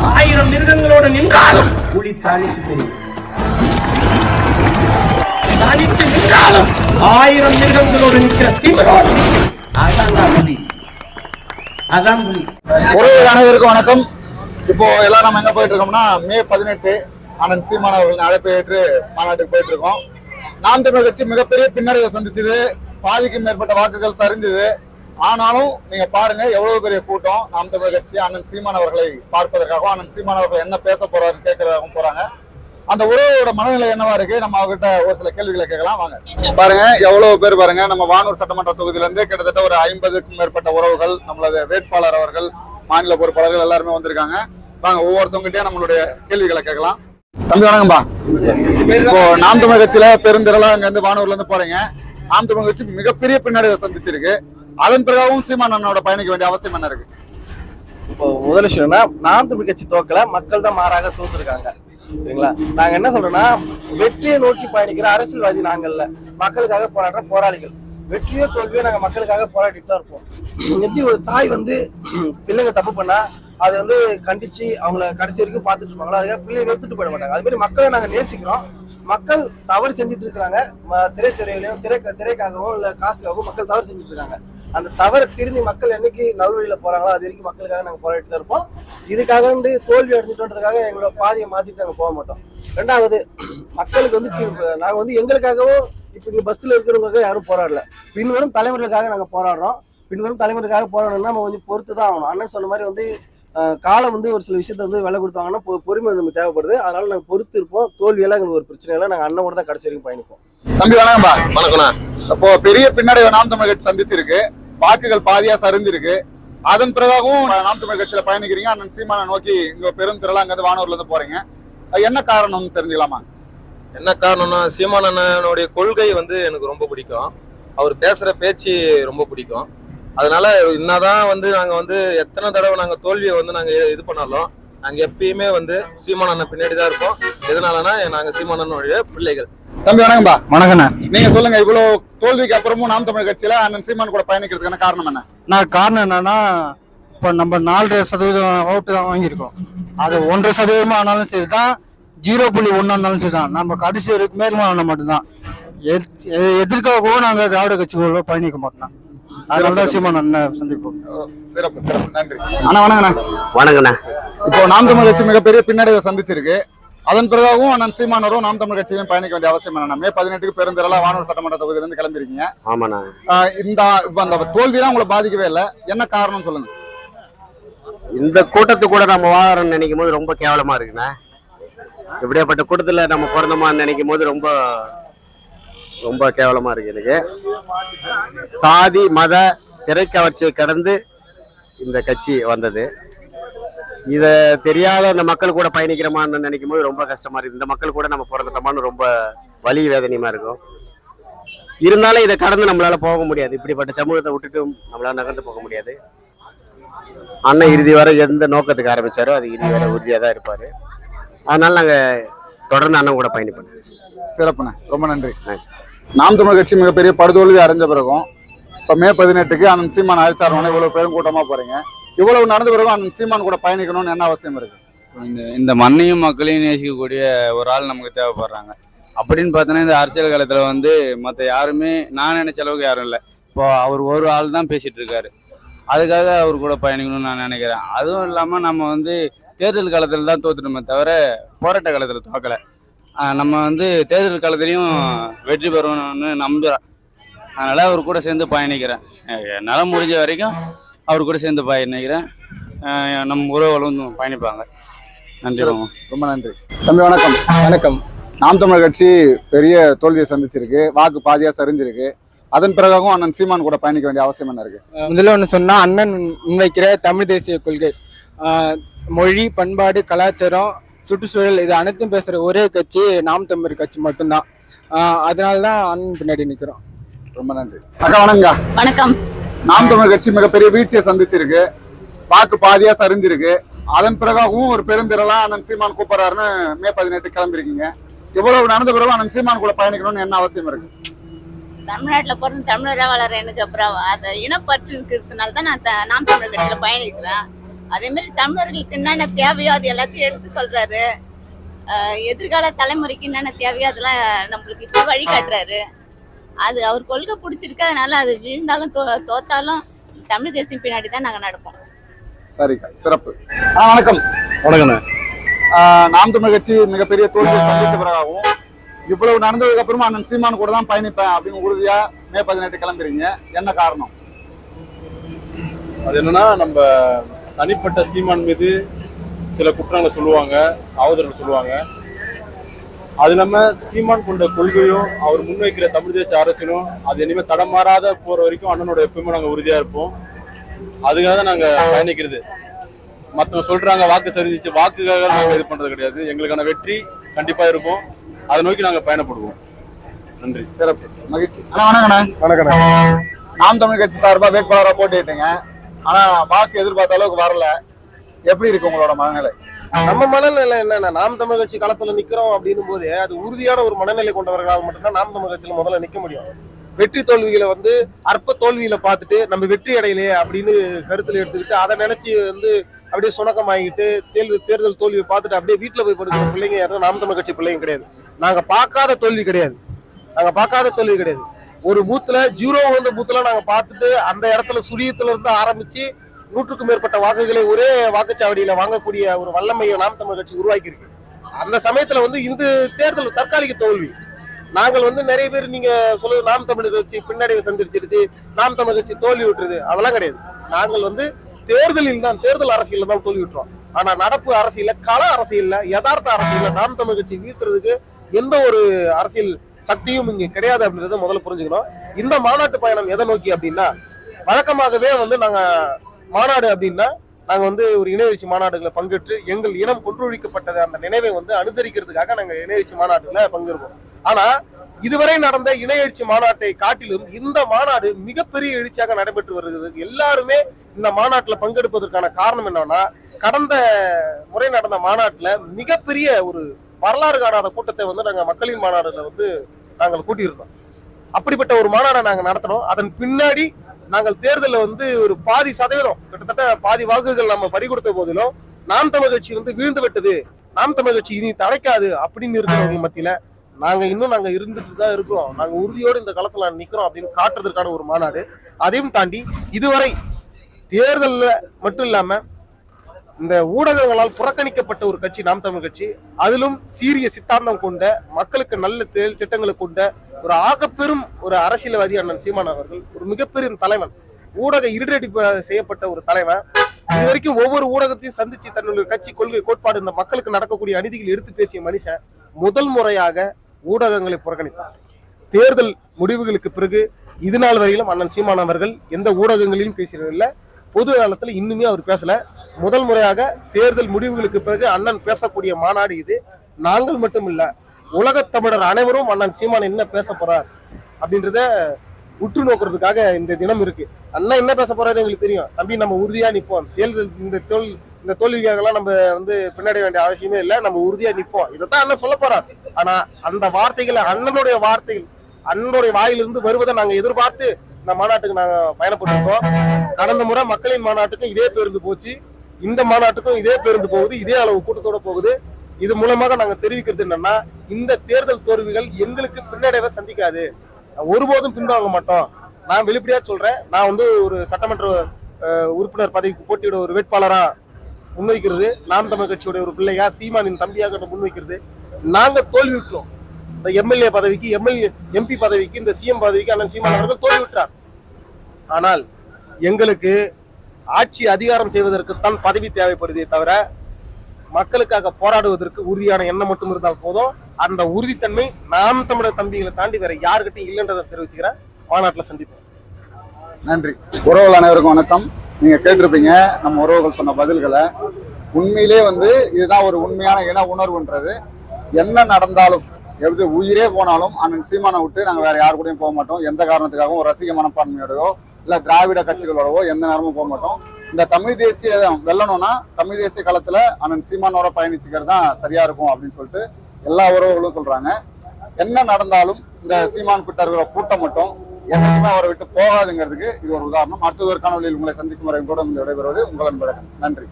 1000 மிருகங்களோடு நின்றாலும் புலி தனித்து தெரியும். தனித்து நின்றாலும் 1000 மிருகங்களோடு நிற்கிற திமிரோடு அதான் புலி. அதான் புலி. ஒரு அனைவருக்கும் வணக்கம். இப்போ எல்லாம் நம்ம எங்க போயிட்டு இருக்கோம்னா, மே 18 அண்ணன் சீமான் அவர்களின் அழைப்பை ஏற்று மாநாட்டுக்கு போயிட்டு இருக்கோம். நாம் தமிழர் கட்சி மிகப்பெரிய பின்னடைவை சந்திச்சது, பாதிக்கும் மேற்பட்ட வாக்குகள் சரிந்தது. ஆனாலும் நீங்க பாருங்க எவ்வளவு பெரிய கூட்டம். நாம் தமிழர் கட்சி அண்ணன் சீமான் அவர்களை பார்ப்பதற்காகவும் அண்ணன் சீமான் அவர்கள் என்ன பேச போறாரு கேட்கறதாகவும் போறாங்க. அந்த உறவோட மனநிலை என்னவா இருக்கு, நம்ம அவர்கிட்ட ஒரு சில கேள்விகளை கேட்கலாம். வாங்க பாருங்க எவ்வளவு பேர் பாருங்க. நம்ம வானூர் சட்டமன்ற தொகுதியில இருந்து கிட்டத்தட்ட ஒரு 50க்கும் மேற்பட்ட உறவுகள், நம்மளது வேட்பாளர் அவர்கள், மாநில பொறுப்பாளர்கள் எல்லாருமே வந்திருக்காங்க. வாங்க ஒவ்வொருத்தவங்கிட்டே நம்மளுடைய கேள்விகளை கேட்கலாம். தம்பி வணக்கம்பா. இப்போ நாம் தமிழர் கட்சியில பெருந்திரளா இங்க இருந்து வானூர்ல இருந்து போறீங்க. நாம் தமிழர் கட்சி மிகப்பெரிய பின்னடைவை சந்திச்சிருக்கு. அதன் பிறகும் சீமான் அண்ணனோட பயணிக்க வேண்டிய அவசியம் என்ன இருக்கு? இப்போ முதல் விஷயம்னா, நாம் தமிழ் கட்சி தோக்கல, மக்கள் தான் மாறாக தோத்துருக்காங்க. சரிங்களா? நாங்க என்ன சொல்றோம்னா, வெற்றியை நோக்கி பயணிக்கிற அரசியல்வாதி நாங்கள்ல, மக்களுக்காக போராடுற போராளிகள். வெற்றியோ தோல்வியோ நாங்க மக்களுக்காக போராடிட்டு தான் இருப்போம். எப்படி ஒரு தாய் பிள்ளைங்க தப்பு பண்ணா அதை கண்டிச்சு அவங்கள கடைசி வரைக்கும் பார்த்துட்டு இருப்பாங்களா, அதுக்காக பிள்ளையை வெறுத்துட்டு போயிட மாட்டாங்க. அது மாதிரி மக்களை நாங்க நேசிக்கிறோம். மக்கள் தவறு செஞ்சுட்டு இருக்கிறாங்க. திரைத்துறையிலையும் திரைக்காகவும் இல்ல காசுக்காகவும் மக்கள் தவறு செஞ்சுட்டு இருக்காங்க. அந்த தவறை திருந்தி மக்கள் என்னைக்கு நல்வழியில போறாங்களோ அது வரைக்கும் மக்களுக்காக நாங்க போராடிட்டு தான் இருப்போம். இதுக்காக தோல்வி அடைஞ்சிட்டோன்றதுக்காக எங்களோட பாதையை மாத்திட்டு நாங்க போக மாட்டோம். ரெண்டாவது, மக்களுக்கு நாங்க எங்களுக்காகவும் இப்ப இங்க பஸ்ல இருக்கிறவங்க யாரும் போராடல. பின்வரும் தலைமுறைகளுக்காக நாங்க போராடுறோம். பின்வரும் தலைமுறைக்காக போராடணும்னா நம்ம கொஞ்சம் பொறுத்து தான் ஆகணும். அண்ணன் சொன்ன மாதிரி காலம் ஒரு சில விஷயத்த விலை கொடுத்தாங்கன்னா பொறுமை நமக்கு தேவைப்படுது. அதனால நாங்க பொறுத்து இருப்போம். தோல்வியெல்லாம் எங்களுக்கு ஒரு பிரச்சனை இல்லை. நாங்க அண்ணன் கூட தான் கடைசி வரைக்கும் பயணிப்போம். தம்பி வணக்கம்பா. வணக்கம்ண்ணா. அப்போ பெரிய பின்னடைவை நாம் தமிழர் கட்சி சந்திச்சிருக்கு. வாக்குகள் பாதியா சரிஞ்சிருக்கு. அதன் பிறகாகவும் நாம் தமிழர் கட்சியில பயணிக்கிறீங்க. அண்ணன் சீமானை நோக்கி இங்க பெரும் திரளா அங்க இருந்து வானூர்ல இருந்து போறீங்க. என்ன காரணம்னு தெரிஞ்சுக்கலாமா? என்ன காரணம்னா, சீமான் அண்ணனுடைய கொள்கை எனக்கு ரொம்ப பிடிக்கும். அவர் பேசுற பேச்சு ரொம்ப பிடிக்கும். அதனால என்னதான் நாங்க எத்தனை தடவை நாங்க தோல்வியை நாங்க இது பண்ணாலும் நாங்க எப்பயுமே சீமான் அண்ணன் பின்னாடி தான் இருப்போம். எதனாலனா நாங்க சீமான் அண்ணனுடைய பிள்ளைகள். தம்பி வணக்கம்பா. வணக்கண்ணா. நீங்க சொல்லுங்க, இவ்வளவு தோல்விக்கு அப்புறமும் நாம் தமிழர் கட்சியில அண்ணன் சீமான் கூட பயணிக்கிறதுக்கான காரணம் என்ன? காரணம் என்னன்னா, இப்போ நம்ம 4% ஓட்டு தான் வாங்கியிருக்கோம். அது 1% ஆனாலும் சரி தான், 0.1 ஆனாலும் சரி தான், நம்ம கடைசி வரைக்கும் மேற்கொள்ள மட்டும்தான். எதிர்க்காகவும் நாங்க திராவிட கட்சிகளோட பயணிக்க மாட்டோம். அதனாலதான் சீமான் அண்ணன் சந்திப்போம். சிறப்பு சிறப்பு, நன்றி அண்ணா. வணக்கண்ணா. வணக்கண்ணா. இப்போ நாம் தமிழர் கட்சி மிகப்பெரிய பின்னடைவை சந்திச்சிருக்கு. அதன் பிறகாகவும் அண்ணன் சீமானரும் நாம் தமிழர் கட்சியிலும் பயணிக்க வேண்டிய அவசியம் என்ன? மே 18 பெருந்திரளா வானூர் சட்டமன்ற தொகுதியில இருந்து கிளம்பிருக்கீங்க. ஆமாண்ணா. அந்த தோல்வியெல்லாம் உங்களை பாதிக்கவே இல்லை, என்ன காரணம் சொல்லுங்க? இந்த கூட்டத்து கூட நம்ம வாழறோம்னு நினைக்கும் போது ரொம்ப கேவலமா இருக்குண்ணா. இப்படியாப்பட்ட கூட்டத்துல நம்ம பிறந்தோமான்னு நினைக்கும் போது ரொம்ப ரொம்ப கேவலமா இருக்கு. எனக்கு சாதி மத திரைக்கவர்ச்சியை கடந்து இந்த கட்சி வந்தது. இத தெரியாத அந்த மக்கள் கூட பயணிக்கிறோமான்னு நினைக்கும் போது ரொம்ப கஷ்டமா இருக்கு. இந்த மக்கள் கூட நம்ம பிறந்துட்டோமான்னு ரொம்ப வலி வேதனையுமா இருக்கும். இருந்தாலும் இதை கடந்து நம்மளால போக முடியாது. இப்படிப்பட்ட சமூகத்தை விட்டுட்டு நம்மளால நகர்ந்து போக முடியாது. அண்ணன் இறுதி வரை எந்த நோக்கத்துக்கு ஆரம்பிச்சாரோ அது இறுதி வரை உறுதியாக தான் இருப்பாரு. அதனால நாங்க தொடர்ந்து அண்ணன் கூட பயணிப்போம். சிறப்புண்ணே, ரொம்ப நன்றி. நாம் தமிழர் கட்சி மிகப்பெரிய படுதோல்வி அடைஞ்ச பிறகும் இப்ப மே 18 அண்ணன் சீமான் அழைச்சாரோன்னு இவ்வளவு பெரும் கூட்டமா போறீங்க. இவ்வளவு நடந்த பிறகும் அண்ணன் சீமான் கூட பயணிக்கணும்னு என்ன அவசியம் இருக்கு? இந்த மண்ணையும் மக்களையும் நேசிக்கக்கூடிய ஒரு ஆள் நமக்கு தேவைப்படுறாங்க. அப்படின்னு பார்த்தோன்னா இந்த அரசியல் காலத்துல மற்ற யாருமே நான் நினைச்ச அளவுக்கு யாரும் இல்லை. இப்போ அவர் ஒரு ஆள் தான் பேசிட்டு இருக்காரு. அதுக்காக அவர் கூட பயணிக்கணும்னு நான் நினைக்கிறேன். அதுவும் இல்லாமல் நம்ம தேர்தல் காலத்தில் தான் தோத்துட்டோமே தவிர போராட்ட காலத்தில் தோக்கலை. நம்ம தேர்தல் காலத்துலையும் வெற்றி பெறணும்னு நம்புகிறேன். அதனால் அவர் கூட சேர்ந்து பயணிக்கிறேன். என்னால் முடிஞ்ச வரைக்கும் அவர் கூட சேர்ந்து பயணிக்கிறேன். நம்ம உறவுகளும் பயணிப்பாங்க. நன்றி, ரொம்ப நன்றி. தம்பி வணக்கம். வணக்கம். நாம் தமிழர் கட்சி பெரிய தோல்வியை சந்திச்சிருக்கு. வாக்கு பாதியா சரிஞ்சிருக்கு. அதன் பிறகும் அண்ணன் சீமான் கூட பயணிக்க வேண்டிய அவசியம் என்ன இருக்கு? முதல்ல ஒன்று சொன்னா, அண்ணன் முன்வைக்கிற தமிழ் தேசிய கொள்கை, மொழி, பண்பாடு, கலாச்சாரம், சுற்றுச்சூழல், இது அனைத்தும் பேசுற ஒரே கட்சி நாம் தமிழர் கட்சி மட்டும்தான். அதனாலதான் அண்ணன் பின்னாடி நிக்கிறோம். ரொம்ப நன்றி. அக்கா வணக்கங்க. வணக்கம். நாம் தமிழர் கட்சி மிகப்பெரிய வீழ்ச்சியை சந்திச்சிருக்கு. வாக்கு பாதியா சரிஞ்சிருக்கு. அதன் பிறகாகவும் ஒரு பெருந்திரளா அண்ணன் சீமான் கூப்பிடுறாருன்னு மே 18 கிளம்பிருக்கீங்க. இவ்வளவு நடந்த பிறகு அண்ணன் சீமான் கூட பயணிக்கணும்னு என்ன அவசியம் இருக்கு? தமிழ்நாட்டுல பிறந்து தமிழரா வளர எனக்கு அப்புறம் அது இனப்பற்று இருக்கிறதுனால தான் நான் நாம் தமிழர் கட்சியில பயணிக்கிறேன். அதே மாதிரி தமிழர்களுக்கு என்னென்ன தேவையோ அது எல்லாத்தையும் எடுத்து சொல்றாரு. எதிர்கால தலைமுறைக்கு என்னென்ன தேவையோ அதெல்லாம் நம்மளுக்கு இப்போ வழிகாட்டுறாரு. அது அவர் கொள்கை பிடிச்சிருக்கு. அதனால அது வீழ்ந்தாலும் தோத்தாலும் தமிழ் தேசியம் பின்னாடி தான் நாங்கள் நடப்போம். சரிக்கா, சிறப்பு. வணக்கம். வணக்கண்ணே. நாம் தமிழ் கட்சி மிகப்பெரிய தோல்வியை சந்தித்த பிறகாகவும் இவ்வளவு நடந்ததுக்கு அப்புறமா அண்ணன் சீமான் கூட தான் பயணிப்பேன் அப்படின்னு உறுதியா மே 18 கிளம்புறீங்க, என்ன காரணம்? அது என்னன்னா, நம்ம தனிப்பட்ட சீமான் மீது சில குற்றங்களை சொல்லுவாங்க, அவதூறுகள் சொல்லுவாங்க. அது இல்லாம சீமான் கொண்ட கொள்கையும் அவர் முன்வைக்கிற தமிழ் தேசிய அரசியலும் அது இனிமே தடமாறாத போற வரைக்கும் அண்ணனோட எப்பவுமே நாங்க உறுதியா இருப்போம். அதுக்காக தான் நாங்க பயணிக்கிறது. மற்றவங்க சொல்றாங்க வாக்கு சரிஞ்சிச்சு, வாக்குக்காக நாங்க இது பண்றது கிடையாது. எங்களுக்கான வெற்றி கண்டிப்பா இருக்கும். அதை நோக்கி நாங்க பயணப்படுவோம். நன்றி. சிறப்பு, மகிழ்ச்சி. வணக்கண்ணே. வணக்கண்ணே. நாம் தமிழ் கட்சி சார்பா வேட்பாளராக போட்டிட்டீங்க. ஆனா வாக்கு எதிர்பார்த்த அளவுக்கு வரல. எப்படி இருக்கு உங்களோட மனநிலை? நம்ம மனநிலை என்னன்னா, நாம் தமிழ் கட்சி களத்துல நிக்கிறோம் அப்படின்னும் போது அது உறுதியான ஒரு மனநிலை கொண்டவர்களால் மட்டும்தான் நாம் தமிழ் கட்சியில முதல்ல நிக்க முடியும். வெற்றி தோல்விகளை அற்ப தோல்வியில பார்த்துட்டு நம்ம வெற்றி அடையலையே அப்படின்னு கருத்துல எடுத்துக்கிட்டு அதை நினைச்சு அப்படியே சுணக்கமாகிட்டு தேர்தல் தோல்வியை பார்த்துட்டு அப்படியே வீட்டுல போய் படுக்கிற பிள்ளைங்க யாரும் நாம் தமிழ் கட்சி பிள்ளைங்க கிடையாது. நாங்க பார்க்காத தோல்வி கிடையாது. ஒரு பூத்துல 0 விழுந்த பூத்துல நாங்க பார்த்துட்டு அந்த இடத்துல சுழியத்துல இருந்து ஆரம்பிச்சு 100க்கும் மேற்பட்ட வாக்குகளை ஒரே வாக்குச்சாவடியில வாங்கக்கூடிய ஒரு வல்லமையை நாம் தமிழ் கட்சி உருவாக்கி இருக்கு. அந்த சமயத்துல இந்த தேர்தல் தற்காலிக தோல்வி. நாங்கள் நிறைய பேர் நீங்க சொல்லுவது நாம் தமிழ் கட்சி பின்னடைவை சந்திச்சிருச்சு, நாம் தமிழ் கட்சி தோல்வி விட்டுருது, அதெல்லாம் கிடையாது. நாங்கள் தேர்தல் அரசியல்ல தான் தோல்வி விட்டுறோம். ஆனா நடப்பு அரசியல்ல, கள அரசியல்ல, யதார்த்த அரசியல்ல நாம் தமிழ் கட்சி வீழ்த்துறதுக்கு எந்த ஒரு அரசியல் சக்தியும் இங்க கிடையாது அப்படின்றத முதல்ல புரிஞ்சுக்கணும். இந்த மாநாட்டு பயணம் எதை நோக்கி அப்படின்னா, வழக்கமாகவே நாங்க மாநாடு அப்படின்னா நாங்க ஒரு இணையவெழுச்சி மாநாடுகளை பங்கேற்று எங்கள் இனம் கொன்றொழிக்கப்பட்டது அந்த நினைவை அனுசரிக்கிறதுக்காக நாங்க இணையவெழுச்சி மாநாட்டுல பங்கேற்போம். ஆனா இதுவரை நடந்த இணையவெழுச்சி மாநாட்டை காட்டிலும் இந்த மாநாடு மிகப்பெரிய எழுச்சியாக நடைபெற்று வருகிறது. எல்லாருமே இந்த மாநாட்டுல பங்கெடுப்பதற்கான காரணம் என்னன்னா, கடந்த முறை நடந்த மாநாட்டுல மிகப்பெரிய ஒரு வரலாறு காணாத கூட்டத்தை நாங்க மக்களின் மாநாடுல நாங்கள் கூட்டியிருந்தோம். அப்படிப்பட்ட ஒரு மாநாடை நாங்க நடத்தினோம். அதன் பின்னாடி நாங்கள் தேர்தலில் ஒரு பாதி சதவீதம், கிட்டத்தட்ட பாதி வாக்குகள் நம்ம பறி கொடுத்த போதிலும் நாம் தமிழ் கட்சி வீழ்ந்து விட்டது, நாம் தமிழ் கட்சி இனி தடைக்காது அப்படின்னு இருக்கிறவங்க மத்தியில நாங்க இருந்துட்டு தான் இருக்கிறோம். நாங்க உறுதியோடு இந்த களத்துல நிக்கிறோம் அப்படின்னு காட்டுறதுக்கான ஒரு மாநாடு. அதையும் தாண்டி இதுவரை தேர்தல்ல மட்டும் இல்லாம இந்த ஊடகங்களால் புறக்கணிக்கப்பட்ட ஒரு கட்சி நாம் தமிழ் கட்சி. அதிலும் சீரிய சித்தாந்தம் கொண்ட, மக்களுக்கு நல்ல திட்டங்களை கொண்ட ஒரு ஆகப்பெரும் ஒரு அரசியல்வாதி அண்ணன் சீமான் அவர்கள். ஒரு மிகப்பெரிய தலைவன், ஊடக இருடடி செய்யப்பட்ட ஒரு தலைவன். இது வரைக்கும் ஒவ்வொரு ஊடகத்தையும் சந்திச்சு தன்னுடைய கட்சி கொள்கை கோட்பாடு இந்த மக்களுக்கு நடக்கக்கூடிய அநீதிகள் எடுத்து பேசிய மனுஷன் முதல் முறையாக ஊடகங்களை புறக்கணித்தார். தேர்தல் முடிவுகளுக்கு பிறகு இது நாள் வரையிலும் அண்ணன் சீமான் அவர்கள் எந்த ஊடகங்களிலும் பேசுறதில்லை. பொது காலத்துல இன்னுமே அவர் பேசல. முதல் முறையாக தேர்தல் முடிவுகளுக்கு பிறகு அண்ணன் பேசக்கூடிய மாநாடு இது. நாங்கள் மட்டும் இல்ல, உலகத் தமிழர் அனைவரும் அண்ணன் சீமான் என்ன பேச போறார் அப்படின்றத உற்று நோக்கிறதுக்காக இந்த தினம் இருக்கு. அண்ணன் என்ன பேச போறாரு எங்களுக்கு தெரியும். தம்பி, நம்ம உறுதியா நிற்போம். தேர்தல் இந்த தோல்விக்காகலாம் நம்ம பின்னாடி வேண்டிய அவசியமே இல்லை. நம்ம உறுதியா நிற்போம். இதைத்தான் அண்ணன் சொல்ல போறார். ஆனா அந்த வார்த்தைகளை, அண்ணனுடைய வார்த்தைகள், அண்ணனுடைய வாயிலிருந்து வருவதை நாங்க எதிர்பார்த்து இந்த மாநாட்டுக்கு நாங்க பயணப்பட்டிருக்கோம். கடந்த முறை மக்களின் மாநாட்டுக்கும் இதே பேருந்து போச்சு, இந்த மாநாட்டுக்கும் இதே பேருந்து போகுது, இதே அளவு கூட்டத்தோட போகுது. இது மூலமாக நாங்க தெரிவிக்கிறது என்னன்னா, இந்த தேர்தல் தோல்விகள் எங்களுக்கு பின்னடைவை சந்திக்காது, ஒருபோதும் பின்வாங்க மாட்டோம். நான் வெளிப்படையா சொல்றேன், நான் ஒரு சட்டமன்ற உறுப்பினர் பதவிக்கு போட்டியோட ஒரு வேட்பாளரா முன்வைக்கிறது, நாம் தமிழ் கட்சியோட ஒரு பிள்ளையா சீமானின் தம்பியாக முன்வைக்கிறது. நாங்க தோல்வி விட்டோம். இந்த எம்எல்ஏ பதவிக்கு, எம்பி பதவிக்கு, இந்த சிஎம் பதவிக்கு அண்ணன் சீமான் அவர்கள் தோல்வி விட்டார். ஆனால் எங்களுக்கு ஆட்சி அதிகாரம் செய்வதற்குத்தான் பதவி தேவைப்படுதே தவிர மக்களுக்காக போராடுவதற்கு உறுதியான எண்ணம் மட்டும் இருந்தால் போதும். அந்த உறுதித்தன்மை நாம் தமிழர் தம்பிகளை தாண்டி வேற யாருக்கிட்டையும் இல்லைன்றதை தெரிவிச்சுக்கிறேன். மாநாட்டில் சந்திப்போம். நன்றி. உறவுகள் அனைவருக்கும் வணக்கம். நீங்க கேட்டிருப்பீங்க நம்ம உறவுகள் சொன்ன பதில்களை. உண்மையிலே இதுதான் ஒரு உண்மையான இன உணர்வுன்றது. என்ன நடந்தாலும், எப்படி உயிரே போனாலும் அண்ணன் சீமானை விட்டு நாங்கள் வேற யாரு கூடயும் போக மாட்டோம். எந்த காரணத்துக்காகவும் ஒரு ரசிக மனப்பான்மையோடவோ இல்லை திராவிட கட்சிகளோடவோ எந்த நேரமும் போக மாட்டோம். இந்த தமிழ் தேசிய வெல்லணும்னா தமிழ் தேசிய களத்துல அண்ணன் சீமானோட பயணிச்சுக்கிறது தான் சரியா இருக்கும் அப்படின்னு சொல்லிட்டு எல்லா உறவுகளும் சொல்றாங்க. என்ன நடந்தாலும் இந்த சீமான் கிட்ட இருக்கிற கூட்டம் மட்டும் என்னைக்குமே அவரை விட்டு போகாதுங்கிறதுக்கு இது ஒரு உதாரணம். அடுத்தது ஒரு காணொலியில் உங்களை சந்திக்கும் வரை கூட விடைபெறுவது உங்கள் அன்பழகன். நன்றி.